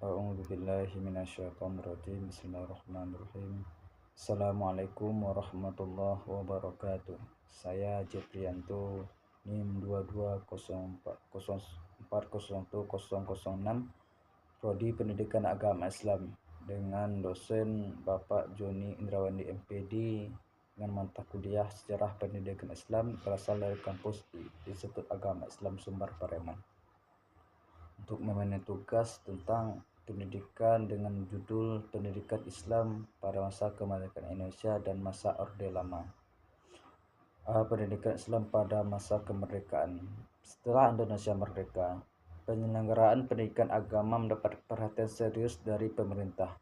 A'udzubillahi minasyaitonirrajim. Bismillahirrahmanirrahim. Assalamualaikum warahmatullahi wabarakatuh. Saya Jeprianto, NIM 220404010006, Prodi Pendidikan Agama Islam, dengan dosen Bapak Joni Indrawandi MPD, dengan mata kuliah Sejarah Pendidikan Islam, berasal dari kampus Institut Agama Islam Sumbar Pareman, untuk memenuhi tugas tentang pendidikan dengan judul Pendidikan Islam pada masa kemerdekaan Indonesia dan masa Orde Lama. Pendidikan Islam pada masa kemerdekaan. Setelah Indonesia merdeka, penyelenggaraan pendidikan agama mendapat perhatian serius dari pemerintah,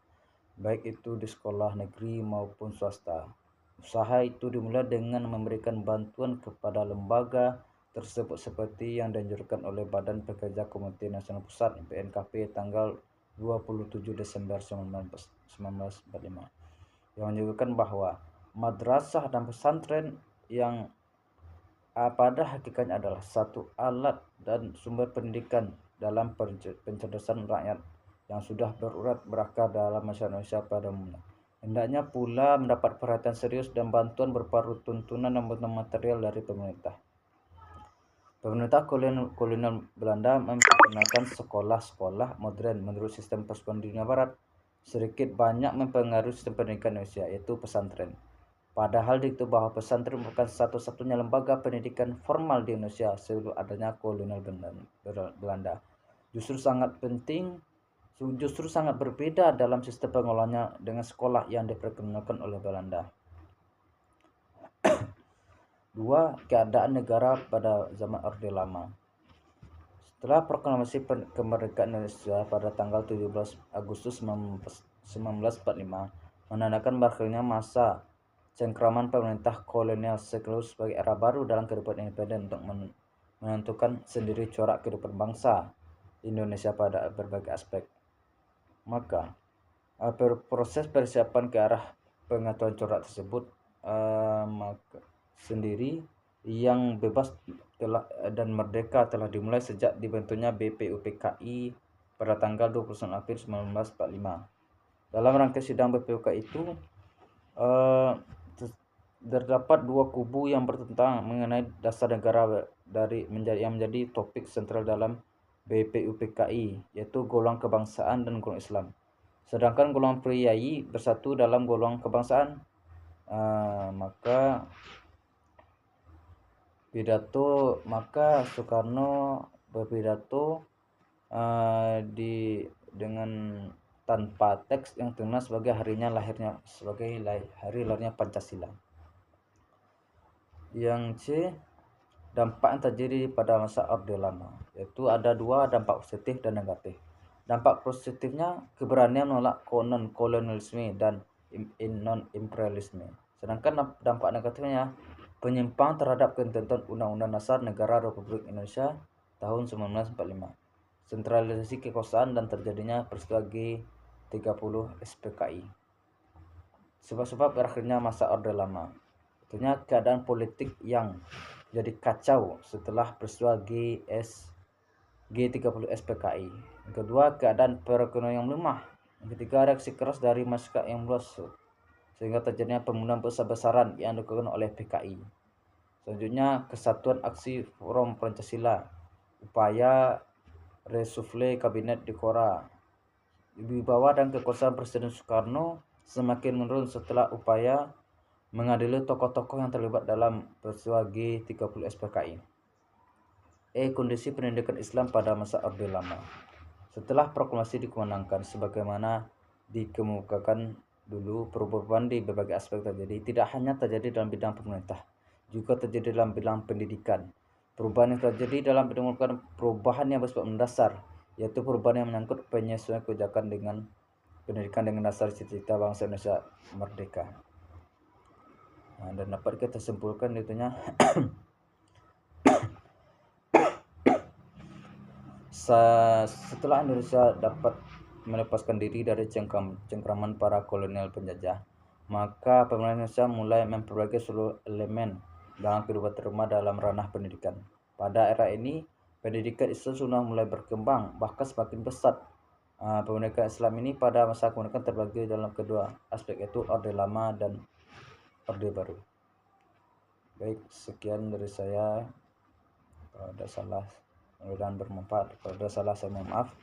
baik itu di sekolah negeri maupun swasta. Usaha itu dimulai dengan memberikan bantuan kepada lembaga tersebut seperti yang dianjurkan oleh Badan Pekerja Komite Nasional Pusat (BNKP) tanggal 27 Desember 1945, yang menyebutkan bahwa madrasah dan pesantren yang pada hakikatnya adalah satu alat dan sumber pendidikan dalam pencerdasan rakyat yang sudah berurat berakar dalam masyarakat Indonesia pada umumnya, hendaknya pula mendapat perhatian serius dan bantuan berupa tuntunan dan bantuan material dari pemerintah. Pemerintah kolonial Belanda memperkenalkan sekolah-sekolah modern menurut sistem persekutuan dunia barat, sedikit banyak mempengaruhi sistem pendidikan Indonesia, yaitu pesantren. Padahal diketahui bahwa pesantren merupakan satu-satunya lembaga pendidikan formal di Indonesia sebelum adanya kolonial Belanda. Justru sangat berbeda dalam sistem pengelolaannya dengan sekolah yang diperkenalkan oleh Belanda. 2. Keadaan negara pada zaman Orde Lama. Setelah proklamasi kemerdekaan Indonesia pada tanggal 17 Agustus 1945 menandakan berakhirnya masa cengkraman pemerintah kolonial sekaligus sebagai era baru dalam kehidupan independen untuk menentukan sendiri corak kehidupan bangsa Indonesia pada berbagai aspek. Maka proses persiapan ke arah pengetahuan corak tersebut sendiri yang bebas dan merdeka telah dimulai sejak dibentuknya BPUPKI pada tanggal 29 April 1945. Dalam rangka sidang BPUPKI itu terdapat dua kubu yang bertentang mengenai dasar negara yang menjadi topik sentral dalam BPUPKI, yaitu golongan kebangsaan dan golongan Islam. Sedangkan golongan priai bersatu dalam golongan kebangsaan. Maka Soekarno berpidato dengan tanpa teks yang terkenal sebagai hari lahirnya Pancasila. Yang C, dampak yang terjadi pada masa Orde Lama, yaitu ada dua dampak positif dan negatif. Dampak positifnya keberanian menolak kolonialisme dan non-imperialisme. Sedangkan dampak negatifnya penyimpang terhadap ketentuan Undang-Undang Dasar Negara Republik Indonesia tahun 1945, sentralisasi kekuasaan dan terjadinya peristiwa G30 SPKI. Sebab-sebab berakhirnya masa Orde Lama, tentunya keadaan politik yang jadi kacau setelah peristiwa G30 SPKI. Yang kedua, keadaan perekonomian yang melemah. Yang ketiga, reaksi keras dari masyarakat yang meluas sehingga terjadinya pembunuhan besar-besaran yang dilakukan oleh PKI. Selanjutnya, kesatuan aksi Forum Pancasila, upaya reshuffle kabinet di Kora. Wibawa dan kekuasaan Presiden Soekarno semakin menurun setelah upaya mengadili tokoh-tokoh yang terlibat dalam peristiwa G30 SPKI. Kondisi pendidikan Islam pada masa Orde Lama. Setelah proklamasi dikumandangkan sebagaimana dikemukakan dulu, perubahan di berbagai aspek terjadi. Tidak hanya terjadi dalam bidang pemerintah, juga terjadi dalam bidang pendidikan. Perubahan yang terjadi dalam merupakan perubahan yang bersifat mendasar, yaitu perubahan yang menyangkut penyesuaian kebijakan dengan pendidikan dengan dasar cita-cita bangsa Indonesia merdeka. Dan dapat kita simpulkan itunya setelah Indonesia dapat melepaskan diri dari cengkraman para kolonial penjajah, maka pemerintah Indonesia mulai memperbaiki seluruh elemen dalam kehidupan terutama dalam ranah pendidikan. Pada era ini, pendidikan Islam sudah mulai berkembang, bahkan semakin pesat Kemerdekaan Islam ini pada masa kemerdekaan terbagi dalam kedua aspek, yaitu Orde Lama dan Orde Baru. Baik, sekian dari saya. Kalau ada salah, mudah-mudahan bermanfaat. Kalau ada salah, saya mohon maaf.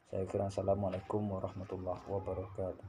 Saya kira assalamualaikum warahmatullahi wabarakatuh.